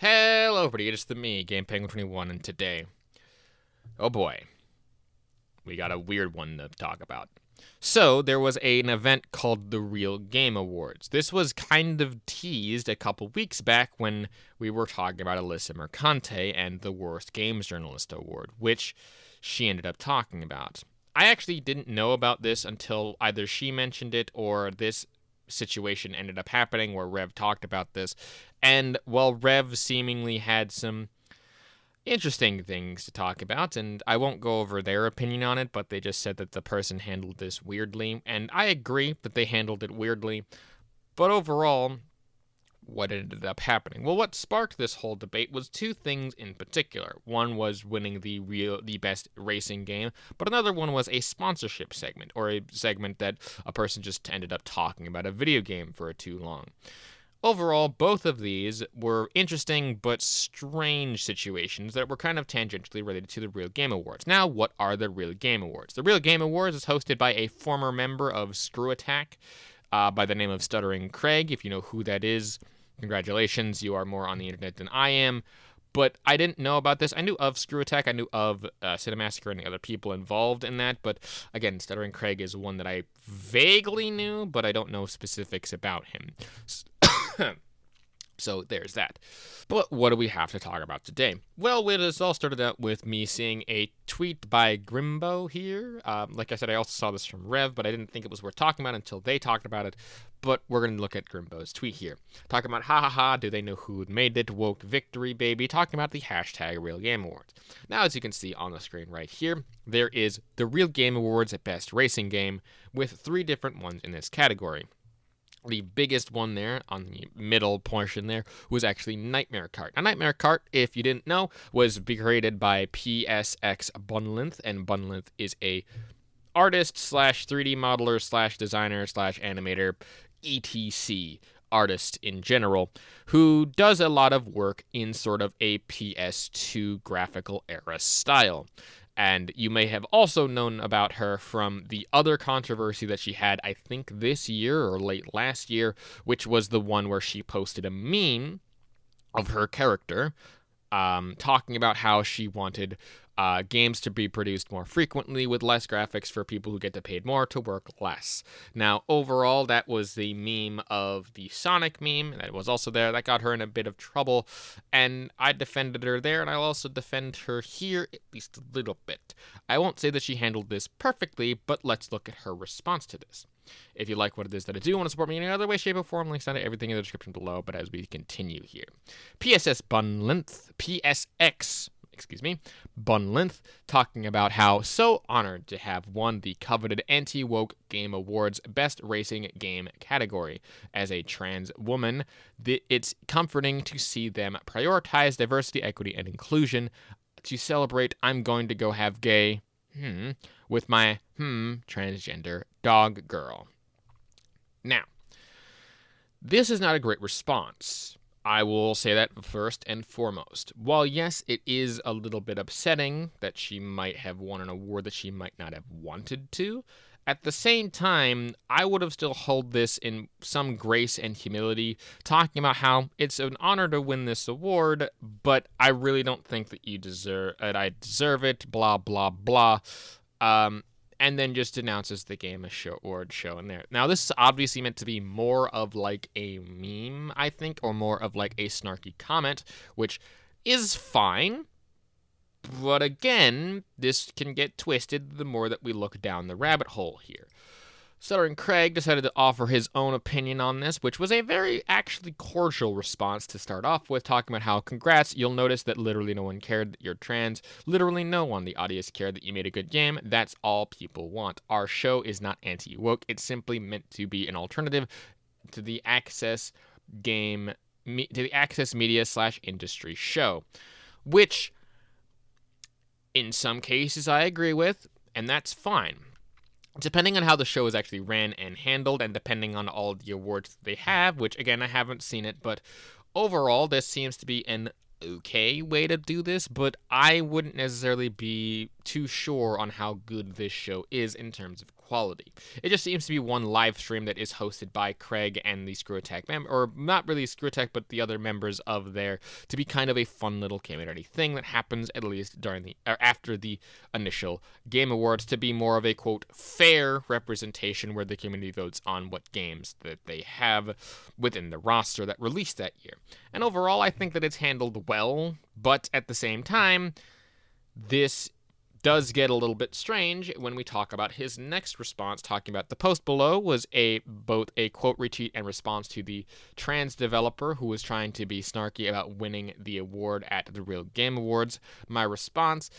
Hello, everybody. It's me, Game Penguin 21, and today, oh boy, we got a weird one to talk about. So, there was an event called the Real Game Awards. This was kind of teased a couple weeks back when we were talking about Alyssa Mercante and the Worst Games Journalist Award, which she ended up talking about. I actually didn't know about this until either she mentioned it or this situation ended up happening where Rev talked about this. And while Rev seemingly had some interesting things to talk about, and I won't go over their opinion on it, but they just said that the person handled this weirdly, and I agree that they handled it weirdly. But overall, what ended up happening? Well, what sparked this whole debate was two things in particular. One was winning the best racing game, but another one was a sponsorship segment, or a segment that a person just ended up talking about a video game for too long. Overall, both of these were interesting but strange situations that were kind of tangentially related to the Real Game Awards. Now, what are the Real Game Awards? The Real Game Awards is hosted by a former member of Screw Attack by the name of Stuttering Craig. If you know who that is, congratulations, you are more on the internet than I am. But I didn't know about this. I knew of Screw Attack. I knew of Cinemassacre and the other people involved in that. But again, Stuttering Craig is one that I vaguely knew, but I don't know specifics about him. So there's that. But what do we have to talk about today? Well, it all started out with me seeing a tweet by Grimbo here. Like I said, I also saw this from Rev, but I didn't think it was worth talking about until they talked about it. But we're going to look at Grimbo's tweet here. Talking about, ha ha ha, do they know who made it? Woke victory, baby. Talking about the hashtag Real Game Awards. Now, as you can see on the screen right here, there is the Real Game Awards at Best Racing Game with 3 different ones in this category. The biggest one there, on the middle portion there, was actually Nightmare Kart. Now, Nightmare Kart, if you didn't know, was created by PSX Bunlength, and Bunlength is a artist slash 3D modeler slash designer slash animator, etc. artist in general, who does a lot of work in sort of a PS2 graphical era style. And you may have also known about her from the other controversy that she had, I think this year or late last year, which was the one where she posted a meme of her character talking about how she wanted games to be produced more frequently with less graphics for people who get paid more to work less. Now, overall, that was the meme of the Sonic meme that was also there. That got her in a bit of trouble, and I defended her there, and I'll also defend her here at least a little bit. I won't say that she handled this perfectly, but let's look at her response to this. If you like what it is that I do, want to support me in any other way, shape, or form, links down to everything in the description below. But as we continue here, Bunlength, talking about how so honored to have won the coveted Anti-Woke Game Awards Best Racing Game category. As a trans woman, it's comforting to see them prioritize diversity, equity, and inclusion. To celebrate, I'm going to go have gay with my transgender dog girl. Now, this is not a great response. I will say that first and foremost. While yes, it is a little bit upsetting that she might have won an award that she might not have wanted to, at the same time, I would have still held this in some grace and humility, talking about how it's an honor to win this award, but I really don't think that I deserve it, blah, blah, blah. And then just announces the game award show in there. Now, this is obviously meant to be more of like a meme, I think, or more of like a snarky comment, which is fine. But again, this can get twisted the more that we look down the rabbit hole here. Stuttering Craig decided to offer his own opinion on this, which was a very actually cordial response to start off with, talking about how, congrats, you'll notice that literally no one cared that you're trans. Literally no one. The audience cared that you made a good game. That's all people want. Our show is not anti-woke. It's simply meant to be an alternative to the Access Media / industry show, which in some cases I agree with, and that's fine. Depending on how the show is actually ran and handled, and depending on all the awards they have, which again, I haven't seen it, but overall, this seems to be an okay way to do this, but I wouldn't necessarily be too sure on how good this show is in terms of quality. quality. It just seems to be one live stream that is hosted by Craig and the Screw Attack or not really Screw Attack, but the other members of there, to be kind of a fun little community thing that happens at least during the or after the initial Game Awards, to be more of a quote fair representation where the community votes on what games that they have within the roster that released that year. And overall, I think that it's handled well, but at the same time, this does get a little bit strange when we talk about his next response. Talking about the post below was both a quote retweet and response to the trans developer who was trying to be snarky about winning the award at the Real Game Awards. My response,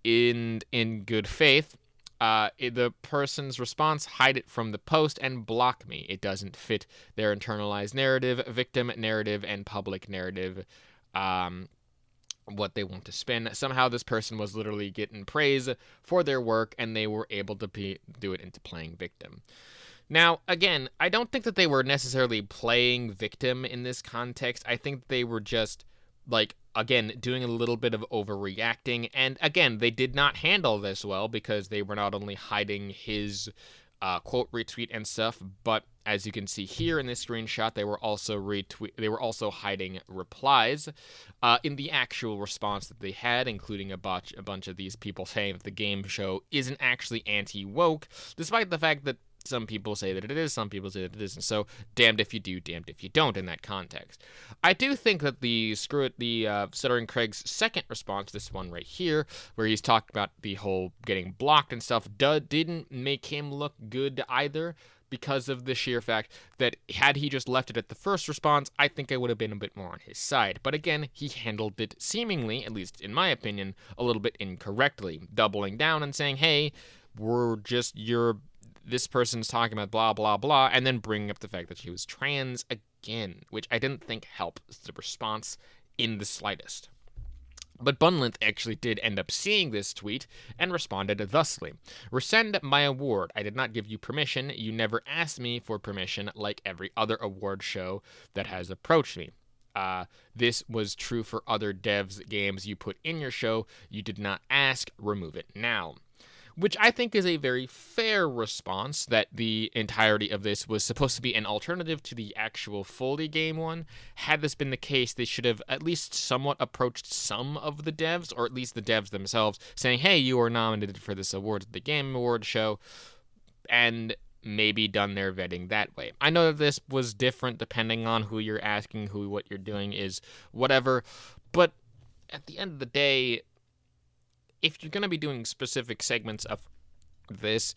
in good faith, the person's response: hide it from the post and block me. It doesn't fit their internalized narrative, victim narrative, and public narrative. What they want to spin. Somehow this person was literally getting praise for their work, and they were able to do it into playing victim. Now, again, I don't think that they were necessarily playing victim in this context. I think they were just, again, doing a little bit of overreacting. And again, they did not handle this well, because they were not only hiding his quote retweet and stuff, but as you can see here in this screenshot, they were also hiding replies in the actual response that they had, including a bunch of these people saying that the game show isn't actually anti-woke, despite the fact that some people say that it is, some people say that it isn't. So damned if you do, damned if you don't in that context. I do think that the Stuttering Craig's second response, this one right here, where he's talking about the whole getting blocked and stuff, didn't make him look good either, because of the sheer fact that had he just left it at the first response, I think I would have been a bit more on his side. But again, he handled it seemingly, at least in my opinion, a little bit incorrectly, doubling down and saying, hey, this person's talking about blah, blah, blah, and then bringing up the fact that she was trans again, which I didn't think helped the response in the slightest. But Bunlith actually did end up seeing this tweet and responded thusly: rescind my award. I did not give you permission. You never asked me for permission, like every other award show that has approached me. This was true for other devs' games you put in your show. You did not ask. Remove it now. Which I think is a very fair response, that the entirety of this was supposed to be an alternative to the actual Foley game one. Had this been the case, they should have at least somewhat approached some of the devs, or at least the devs themselves, saying, hey, you are nominated for this award at the Game Awards show, and maybe done their vetting that way. I know that this was different depending on who you're asking, what you're doing is whatever, but at the end of the day, if you're going to be doing specific segments of this,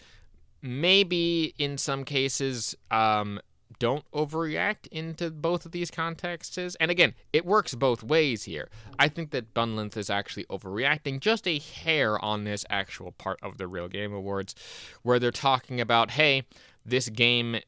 maybe in some cases, don't overreact into both of these contexts. And again, it works both ways here. I think that Bunlith is actually overreacting just a hair on this actual part of the Real Game Awards, where they're talking about, hey, this game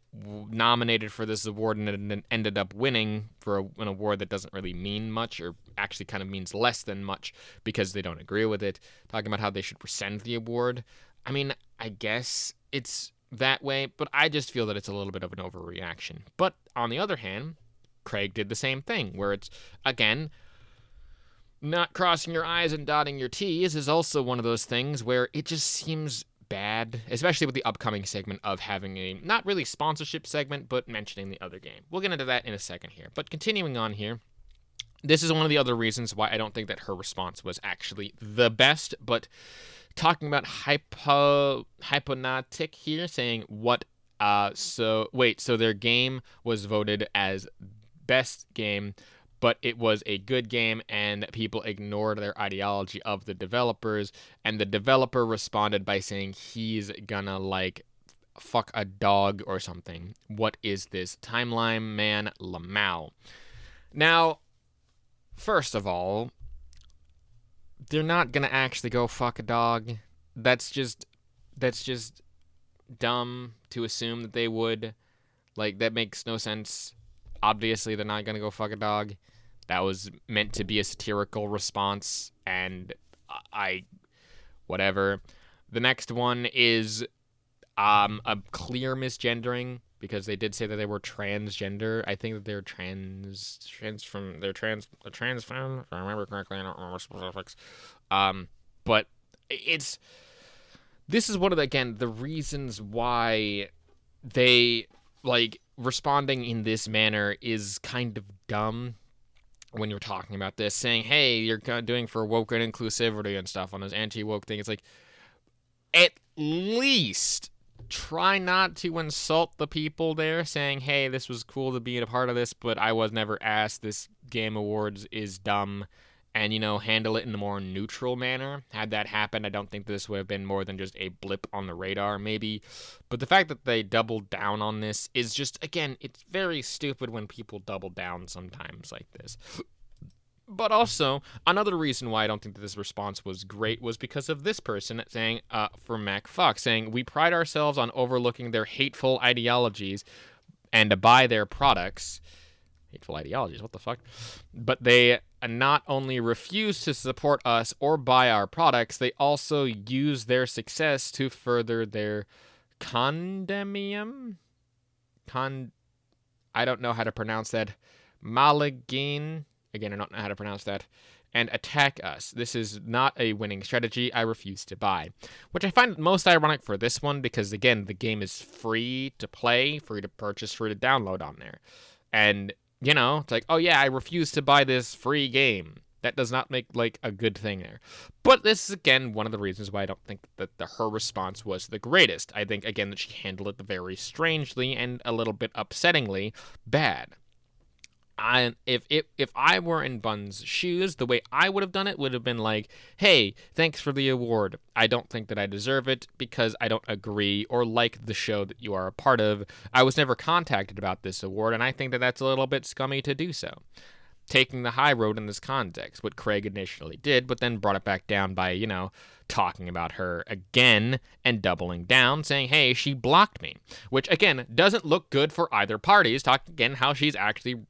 nominated for this award and ended up winning for an award that doesn't really mean much, or actually kind of means less than much, because they don't agree with it. Talking about how they should rescind the award. I mean, I guess it's that way, but I just feel that it's a little bit of an overreaction. But on the other hand, Craig did the same thing, where it's, again, not crossing your I's and dotting your T's is also one of those things where it just seems bad, especially with the upcoming segment of having a, not really sponsorship segment, but mentioning the other game. We'll get into that in a second here. But continuing on here, this is one of the other reasons why I don't think that her response was actually the best, but talking about Hyponatic here, saying so their game was voted as best game, but it was a good game, and people ignored their ideology of the developers, and the developer responded by saying he's gonna, fuck a dog or something. What is this? Timeline Man Lamau. Now, first of all, they're not gonna actually go fuck a dog. That's just dumb to assume that they would. That makes no sense. Obviously, they're not gonna go fuck a dog. That was meant to be a satirical response, and whatever. The next one is a clear misgendering, because they did say that they were transgender. I think that they're trans femme, if I remember correctly. I don't remember specifics. But it's this is one of the reasons why they, like, responding in this manner is kind of dumb when you're talking about this, saying, hey, you're doing for woke and inclusivity and stuff on this anti-woke thing. It's like, at least try not to insult the people there, saying, hey, this was cool to be a part of this, but I was never asked. This Game Awards is dumb. And, handle it in a more neutral manner. Had that happened, I don't think this would have been more than just a blip on the radar, maybe. But the fact that they doubled down on this is just, again, it's very stupid when people double down sometimes like this. But also, another reason why I don't think that this response was great was because of this person saying, for Mac Fox, saying, we pride ourselves on overlooking their hateful ideologies and to buy their products. Hateful ideologies, what the fuck? But they not only refuse to support us or buy our products, they also use their success to further their condemnium? I don't know how to pronounce that. Malign. Again, I don't know how to pronounce that. And attack us. This is not a winning strategy. I refuse to buy. Which I find most ironic for this one because, again, the game is free to play, free to purchase, free to download on there. And, it's like, oh yeah, I refuse to buy this free game. That does not make, like, a good thing there. But this is, again, one of the reasons why I don't think that her response was the greatest. I think, again, that she handled it very strangely and a little bit upsettingly bad. If I were in Bun's shoes, the way I would have done it would have been like, hey, thanks for the award. I don't think that I deserve it because I don't agree or like the show that you are a part of. I was never contacted about this award, and I think that that's a little bit scummy to do so. Taking the high road in this context, what Craig initially did, but then brought it back down by, talking about her again and doubling down, saying, hey, she blocked me. Which, again, doesn't look good for either parties. Talking again how she's actually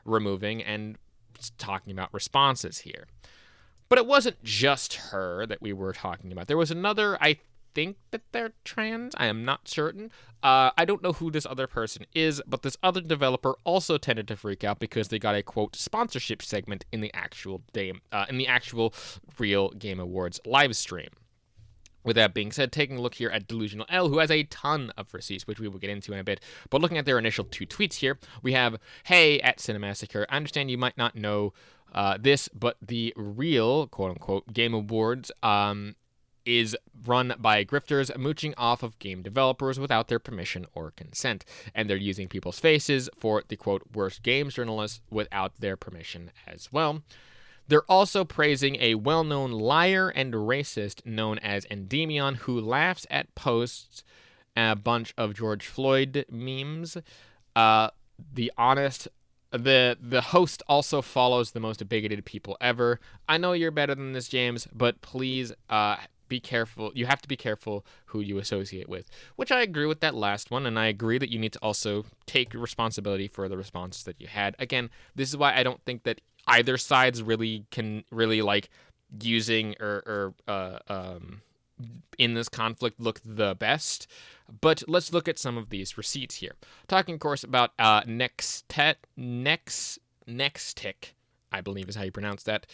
removing and talking about responses here. But it wasn't just her that we were talking about. There was another, I think that they're trans. I am not certain. I don't know who this other person is, but this other developer also tended to freak out because they got a, quote, sponsorship segment in the actual real Game Awards live stream. With that being said, taking a look here at Delusional L, who has a ton of receipts, which we will get into in a bit. But looking at their initial two tweets here, we have, hey, at Cinemassacre, I understand you might not know this, but the real, quote-unquote, Game Awards is run by grifters mooching off of game developers without their permission or consent. And they're using people's faces for the, quote, worst games journalists without their permission as well. They're also praising a well-known liar and racist known as Endymion, who laughs at posts a bunch of George Floyd memes. The host also follows the most bigoted people ever. I know you're better than this, James, but please be careful. You have to be careful who you associate with, which I agree with that last one, and I agree that you need to also take responsibility for the responses that you had. Again, this is why I don't think that either side's really like using or in this conflict look the best. But let's look at some of these receipts here. Talking, of course, about Nextech, I believe is how you pronounce that.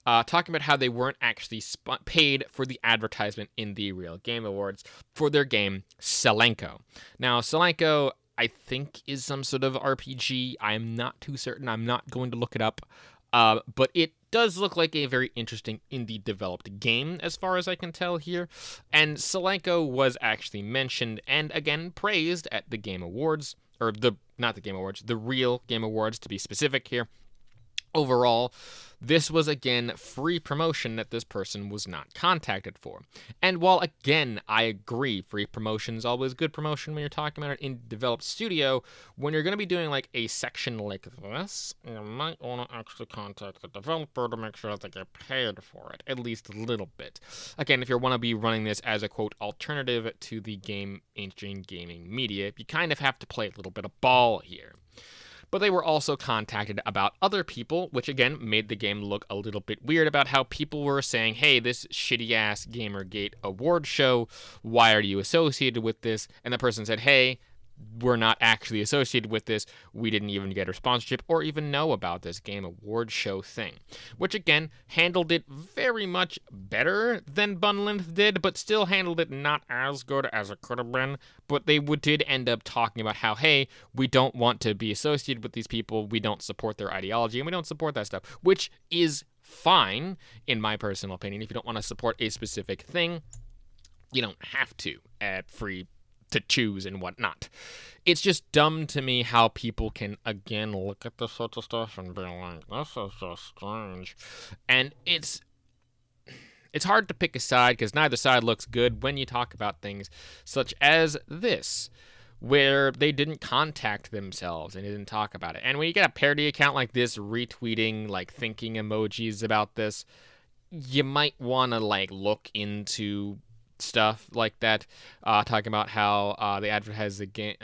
Talking about how they weren't actually paid for the advertisement in the real Game Awards for their game Selenko. Now, Selenko, I think, is some sort of RPG. I'm not too certain. I'm not going to look it up. But it does look like a very interesting indie-developed game, as far as I can tell here. And Selenko was actually mentioned and, again, praised at the Game Awards. Or not the Game Awards, the real Game Awards, to be specific here. Overall, this was, again, free promotion that this person was not contacted for. And while, again, I agree, free promotion is always good promotion when you're talking about an indie-developed studio, when you're going to be doing, like, a section like this, you might want to actually contact the developer to make sure that they get paid for it, at least a little bit. Again, if you want to be running this as a, quote, alternative to the game engine gaming media, you kind of have to play a little bit of ball here. But they were also contacted about other people, which again made the game look a little bit weird about how people were saying, hey, this shitty-ass Gamergate award show, why are you associated with this? And the person said, hey, we're not actually associated with this. We didn't even get a sponsorship or even know about this game award show thing, which again handled it very much better than Bunland did, but still handled it not as good as it could have been. But they did end up talking about how, hey, we don't want to be associated with these people, we don't support their ideology, and we don't support that stuff, which is fine, in my personal opinion. If you don't want to support a specific thing, you don't have to. Free to choose and whatnot. It's just dumb to me how people can, again, look at this sort of stuff and be like, this is just strange. And it's hard to pick a side because neither side looks good when you talk about things such as this, where they didn't contact themselves and didn't talk about it. And when you get a parody account like this retweeting, like, thinking emojis about this, you might want to, like, look into stuff like that, talking about how they advertised the game,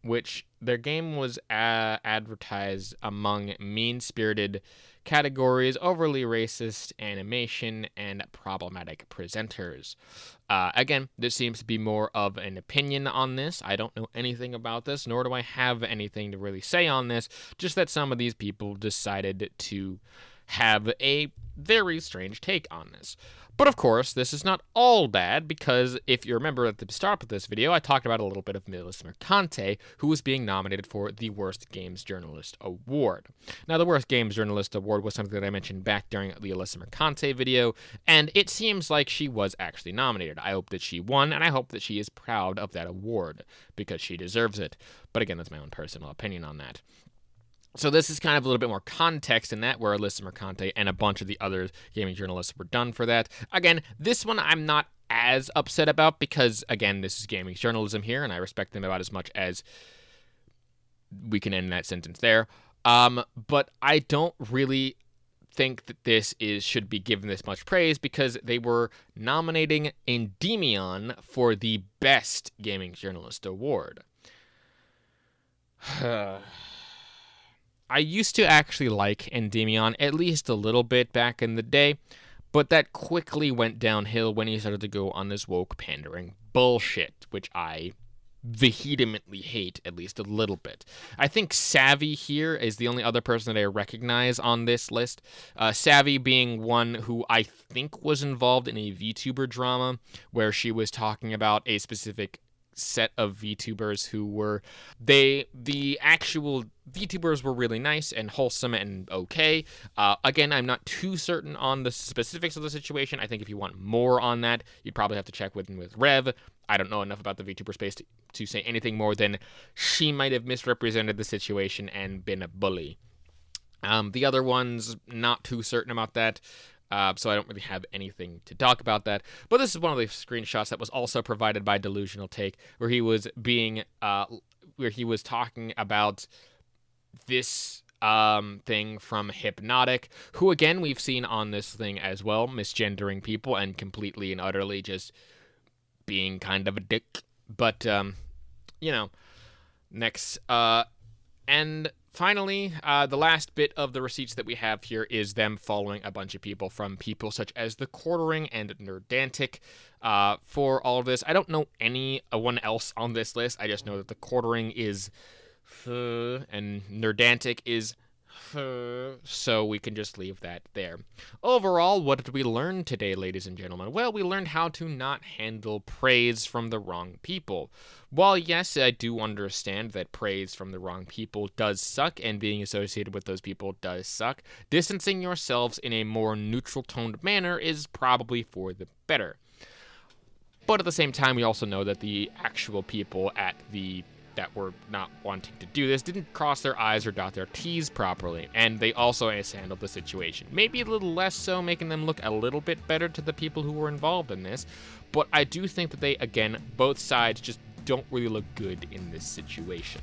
which their game was advertised among mean-spirited categories, overly racist animation, and problematic presenters. Again, this seems to be more of an opinion on this. I don't know anything about this, nor do I have anything to really say on this, just that some of these people decided to have a very strange take on this. But of course, this is not all bad, because if you remember at the start of this video, I talked about a little bit of Melissa Mercante, who was being nominated for the Worst Games Journalist Award. Now, the Worst Games Journalist Award was something that I mentioned back during the Alyssa Mercante video, and it seems like she was actually nominated. I hope that she won, and I hope that she is proud of that award, because she deserves it. But again, that's my own personal opinion on that. So this is kind of a little bit more context in that, where Alyssa Mercante and a bunch of the other gaming journalists were done for that. Again, this one I'm not as upset about because, again, this is gaming journalism here, and I respect them about as much as we can end that sentence there. But I don't really think that this should be given this much praise, because they were nominating Endymion for the Best Gaming Journalist Award. I used to actually like Endymion at least a little bit back in the day, but that quickly went downhill when he started to go on this woke pandering bullshit, which I vehemently hate at least a little bit. I think Savvy here is the only other person that I recognize on this list. Savvy being one who I think was involved in a VTuber drama where she was talking about a specific set of VTubers who were the actual VTubers were really nice and wholesome and okay. Again, I'm not too certain on the specifics of the situation. I think if you want more on that, you'd probably have to check with Rev. I don't know enough about the VTuber space to say anything more than she might have misrepresented the situation and been a bully. The other ones, not too certain about that. So I don't really have anything to talk about that. But this is one of the screenshots that was also provided by Delusional Take, where he was talking about this thing from Hypnotic, who again we've seen on this thing as well, misgendering people and completely and utterly just being kind of a dick. But next and finally, the last bit of the receipts that we have here is them following a bunch of people, from people such as The Quartering and Nerdantic for all of this. I don't know anyone else on this list. I just know that The Quartering is and Nerdantic is so we can just leave that there. Overall, what did we learn today, ladies and gentlemen? Well, we learned how to not handle praise from the wrong people. While, yes, I do understand that praise from the wrong people does suck, and being associated with those people does suck, distancing yourselves in a more neutral-toned manner is probably for the better. But at the same time, we also know that the actual people that were not wanting to do this didn't cross their I's or dot their T's properly, and they also mishandled the situation. Maybe a little less so, making them look a little bit better to the people who were involved in this, but I do think that they, again, both sides just don't really look good in this situation.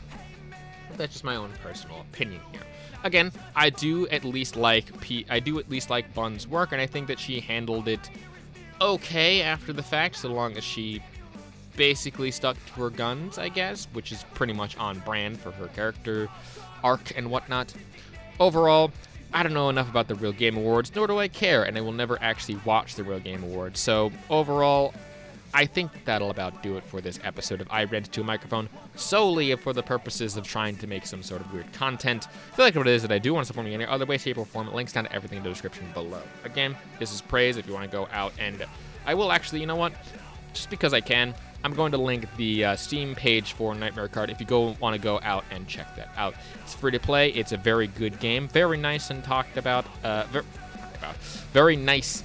That's just my own personal opinion here. Again, I do at least like Bun's work, and I think that she handled it okay after the fact, so long as she basically stuck to her guns, I guess, which is pretty much on brand for her character arc and whatnot. Overall, I don't know enough about the Real Game Awards, nor do I care, and I will never actually watch the Real Game Awards. So overall, I think that'll about do it for this episode of I Read to a Microphone, solely for the purposes of trying to make some sort of weird content. If you like what it is that I do want to support me in any other way, shape, or form, links down to everything in the description below. Again, this is praise if you want to go out, and I will actually, you know what, just because I can, I'm going to link the Steam page for Nightmare Card if you want to go out and check that out. It's free to play. It's a very good game. Very nice and talked about. Very nice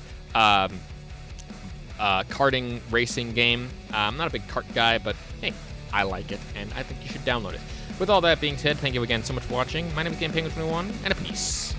karting racing game. I'm not a big kart guy, but hey, I like it, and I think you should download it. With all that being said, thank you again so much for watching. My name is GamePenguin21, and a peace.